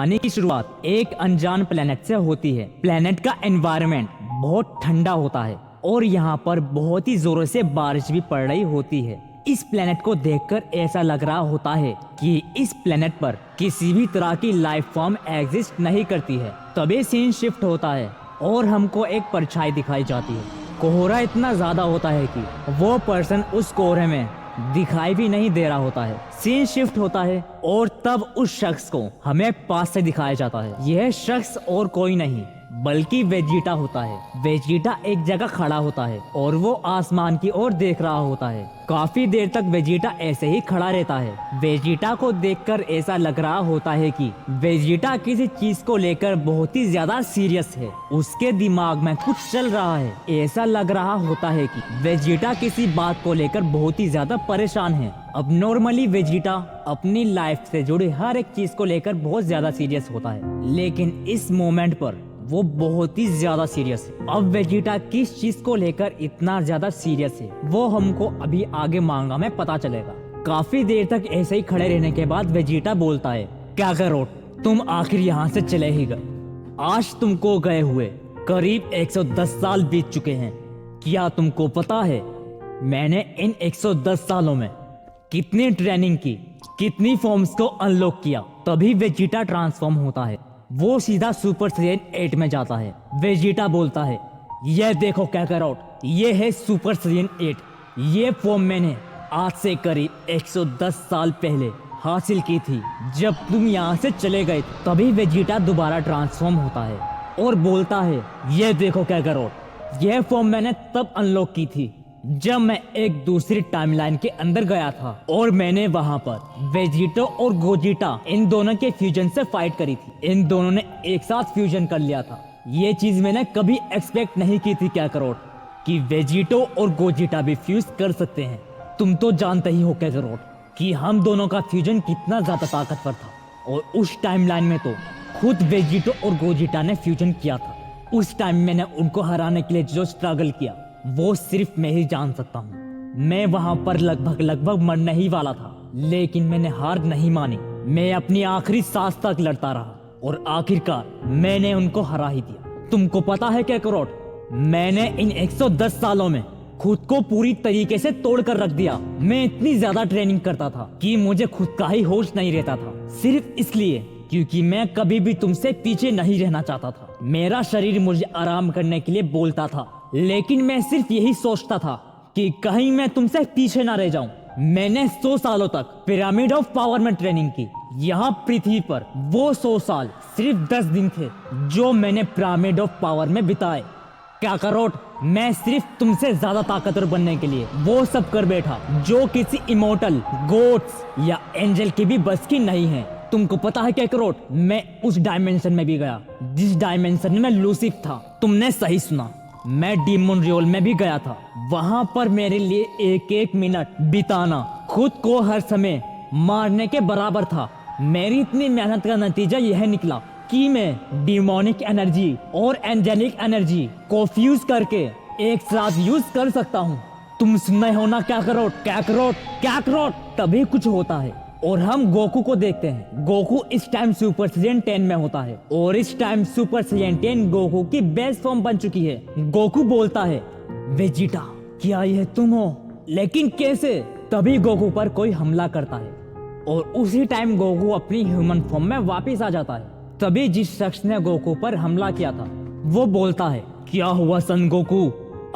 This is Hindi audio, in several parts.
कहानी की शुरुआत एक अनजान प्लेनेट से होती है। प्लेनेट का एनवायरनमेंट बहुत ठंडा होता है और यहाँ पर बहुत ही जोरों से बारिश भी पड़ रही होती है। इस प्लेनेट को देखकर ऐसा लग रहा होता है कि इस प्लेनेट पर किसी भी तरह की लाइफ फॉर्म एग्जिस्ट नहीं करती है। तभी सीन शिफ्ट होता है और हमको एक परछाई दिखाई जाती है। कोहरा इतना ज्यादा होता है कि वो पर्सन उस कोहरे में दिखाई भी नहीं दे रहा होता है। सीन शिफ्ट होता है और तब उस शख्स को हमें पास से दिखाया जाता है। यह शख्स और कोई नहीं बल्कि वेजिटा होता है। वेजिटा एक जगह खड़ा होता है और वो आसमान की ओर देख रहा होता है। काफी देर तक वेजिटा ऐसे ही खड़ा रहता है। वेजिटा को देखकर ऐसा लग रहा होता है कि वेजिटा किसी चीज को लेकर बहुत ही ज्यादा सीरियस है। उसके दिमाग में कुछ चल रहा है। ऐसा लग रहा होता है कि वेजिटा किसी बात को लेकर बहुत ही ज्यादा परेशान है। अब नॉर्मली वेजिटा अपनी लाइफ से जुड़ी हर एक चीज को लेकर बहुत ज्यादा सीरियस होता है, लेकिन इस मोमेंट पर वो बहुत ही ज्यादा सीरियस है। अब वेजिटा किस चीज को लेकर इतना ज्यादा सीरियस है वो हमको अभी आगे मांगा में पता चलेगा। काफी देर तक ऐसे ही खड़े रहने के बाद वेजिटा बोलता है, क्या करो तुम आखिर यहाँ से चले ही गए। आज तुमको गए हुए करीब 110 साल बीत चुके हैं। क्या तुमको पता है मैंने इन 110 सालों में कितनी ट्रेनिंग की, कितनी फॉर्म्स को अनलॉक किया। तभी वेजिटा ट्रांसफॉर्म होता है। वो सीधा सुपर साइयन 8 में जाता है। वेजिटा बोलता है, ये देखो काकारोट, ये है सुपर साइयन 8। ये फॉर्म मैंने आज से करीब 110 साल पहले हासिल की थी जब तुम यहाँ से चले गए थे। तभी वेजिटा दोबारा ट्रांसफॉर्म होता है और बोलता है, ये देखो काकारोट, यह फॉर्म मैंने तब अनलॉक की थी जब मैं एक दूसरी टाइमलाइन के अंदर गया था और मैंने वहां पर वेजिटा और गोजिटा इन दोनों के फ्यूजन से फाइट करी थी। इन दोनों ने एक साथ फ्यूजन कर लिया था। ये चीज मैंने कभी एक्सपेक्ट नहीं की थी काकारोट कि वेजिटो और गोजिटा भी फ्यूज कर सकते हैं। तुम तो जानते ही हो काकारोट कि हम दोनों का फ्यूजन कितना ज्यादा ताकतवर था और उस टाइमलाइन में तो खुद वेजिटो और गोजिटा ने फ्यूजन किया था। उस टाइम मैंने उनको हराने के लिए जो स्ट्रगल किया वो सिर्फ मैं ही जान सकता हूँ। मैं वहां पर लगभग मरने ही वाला था, लेकिन मैंने हार नहीं मानी। मैं अपनी आखिरी सांस तक लड़ता रहा और आखिरकार मैंने उनको हरा ही दिया। तुमको पता है काकारोट, मैंने इन 110 सालों में खुद को पूरी तरीके से तोड़ कर रख दिया। मैं इतनी ज्यादा ट्रेनिंग करता था कि मुझे खुद का ही होश नहीं रहता था, सिर्फ इसलिए क्योंकि मैं कभी भी तुमसे पीछे नहीं रहना चाहता था। मेरा शरीर मुझे आराम करने के लिए बोलता था, लेकिन मैं सिर्फ यही सोचता था कि कहीं मैं तुमसे पीछे ना रह जाऊं। मैंने 100 सालों तक पिरामिड ऑफ पावर में ट्रेनिंग की। यहाँ पृथ्वी पर वो 100 साल सिर्फ 10 दिन थे जो मैंने पिरामिड ऑफ पावर में बिताए। काकारोट, मैं सिर्फ तुमसे ज्यादा ताकतवर बनने के लिए वो सब कर बैठा जो किसी इमोर्टल, गॉड्स या एंजल की भी बस की नहीं है। तुमको पता है काकारोट, मैं उस डायमेंशन में भी गया जिस डायमेंशन में लूसिफ था। तुमने सही सुना, मैं डीमन रियोल में भी गया था। वहां पर मेरे लिए एक एक मिनट बिताना खुद को हर समय मारने के बराबर था। मेरी इतनी मेहनत का नतीजा यह निकला कि मैं डिमोनिक एनर्जी और एंजेलिक एनर्जी को फ्यूज करके एक साथ यूज कर सकता हूँ। तुम सुने हो ना काकारोट, काकारोट, काकारोट। तभी कुछ होता है और हम गोकू को देखते हैं। गोकू इस टाइम सुपर साइयन 10 में होता है और इस टाइम सुपर साइयन 10 गोकू की बेस्ट फॉर्म बन चुकी है। गोकू बोलता है, वेजिटा क्या यह तुम हो? लेकिन कैसे? तभी गोकू पर कोई हमला करता है और उसी टाइम गोकू अपनी ह्यूमन फॉर्म में वापस आ जाता है। तभी जिस शख्स ने गोकू पर हमला किया था वो बोलता है, क्या हुआ सन गोकू,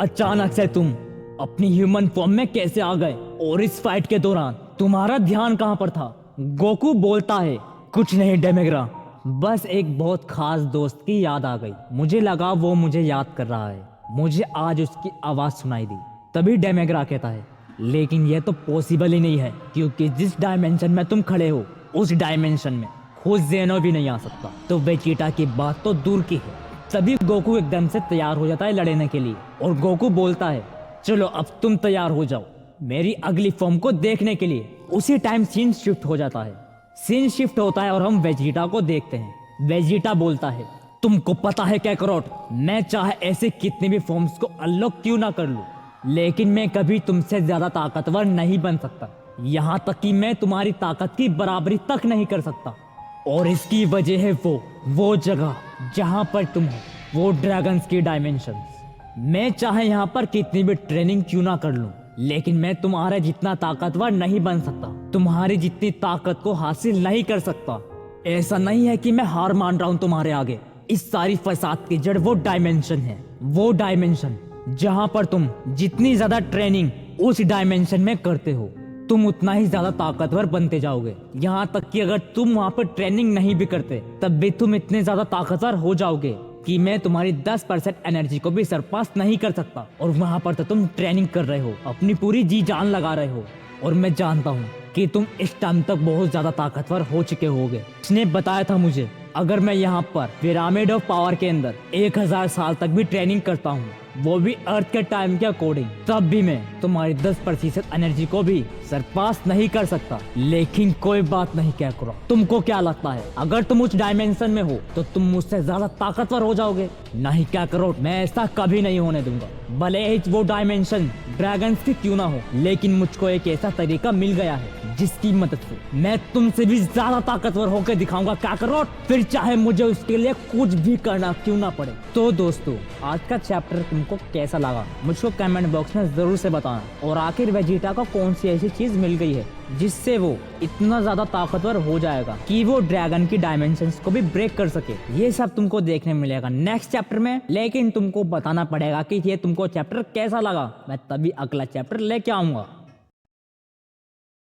अचानक से तुम अपनी ह्यूमन फॉर्म में कैसे आ गए और इस फाइट के दौरान तुम्हारा ध्यान कहां पर था? गोकू बोलता है, कुछ नहीं डेमेग्रा, बस एक बहुत खास दोस्त की याद आ गई। मुझे लगा वो मुझे याद कर रहा है। मुझे आज उसकी आवाज सुनाई दी। तभी डेमेग्रा कहता है, लेकिन यह तो पॉसिबल ही नहीं है क्योंकि जिस डायमेंशन में तुम खड़े हो उस डायमेंशन में खुद ज़ेनो भी नहीं आ सकता। तो वेजिटा की बात तो दूर की है। तभी गोकू एकदम से तैयार हो जाता है लड़ने के लिए और गोकू बोलता है, चलो अब तुम तैयार हो जाओ मेरी अगली फॉर्म को देखने के लिए। उसी टाइम सीन शिफ्ट हो जाता है। सीन शिफ्ट होता है और हम वेजिटा को देखते हैं। वेजिटा बोलता है, तुमको पता है काकारोट, मैं चाहे ऐसे कितनी भी फॉर्म्स को अनलॉक क्यों ना कर लूं, लेकिन मैं कभी तुमसे ज्यादा ताकतवर नहीं बन सकता। यहाँ तक कि मैं तुम्हारी ताकत की बराबरी तक नहीं कर सकता। और इसकी वजह है वो जगह जहां पर तुम हो, वो ड्रैगन्स की डायमेंशंस। मैं चाहे यहाँ पर कितनी भी ट्रेनिंग क्यों ना कर लूं, लेकिन मैं तुम्हारे जितना ताकतवर नहीं बन सकता, तुम्हारी जितनी ताकत को हासिल नहीं कर सकता। ऐसा नहीं है कि मैं हार मान रहा हूं तुम्हारे आगे। इस सारी फसाद की जड़ वो डायमेंशन है, वो डायमेंशन जहां पर तुम जितनी ज्यादा ट्रेनिंग उस डायमेंशन में करते हो, तुम उतना ही ज्यादा ताकतवर बनते जाओगे। यहाँ तक कि अगर तुम वहाँ पर ट्रेनिंग नहीं भी करते, तब भी तुम इतने ज्यादा ताकतवर हो जाओगे कि मैं तुम्हारी 10% एनर्जी को भी सरपास नहीं कर सकता। और वहाँ पर तो तुम ट्रेनिंग कर रहे हो, अपनी पूरी जी जान लगा रहे हो, और मैं जानता हूँ कि तुम इस टाइम तक बहुत ज्यादा ताकतवर हो चुके होगे। इसने बताया था मुझे अगर मैं यहाँ पर पिरामिड ऑफ पावर के अंदर 1000 साल तक भी ट्रेनिंग करता हूँ, वो भी अर्थ के टाइम के अकॉर्डिंग, तब भी मैं तुम्हारी 10% एनर्जी को भी सरपास नहीं कर सकता। लेकिन कोई बात नहीं क्या करो, तुमको क्या लगता है अगर तुम उस डायमेंशन में हो तो तुम मुझसे ज्यादा ताकतवर हो जाओगे? नहीं क्या करो, मैं ऐसा कभी नहीं होने दूंगा। भले ही वो डायमेंशन ड्रैगन्स की क्यों ना हो, लेकिन मुझको एक ऐसा तरीका मिल गया है जिसकी मदद से मैं तुमसे भी ज्यादा ताकतवर होकर दिखाऊंगा। क्या करो, फिर चाहे मुझे उसके लिए कुछ भी करना क्यों ना पड़े। तो दोस्तों, आज का चैप्टर तुमको कैसा लगा मुझको कमेंट बॉक्स में जरूर से बताना। और आखिर वेजिटा को कौन सी ऐसी चीज मिल गई है जिससे वो इतना ज्यादा ताकतवर हो जाएगा कि वो ड्रैगन की डायमेंशंस को भी ब्रेक कर सके, ये सब तुमको देखने मिलेगा नेक्स्ट चैप्टर में। लेकिन तुमको बताना पड़ेगा कि ये तुमको चैप्टर कैसा लगा, मैं तभी अगला चैप्टर लेके आऊंगा।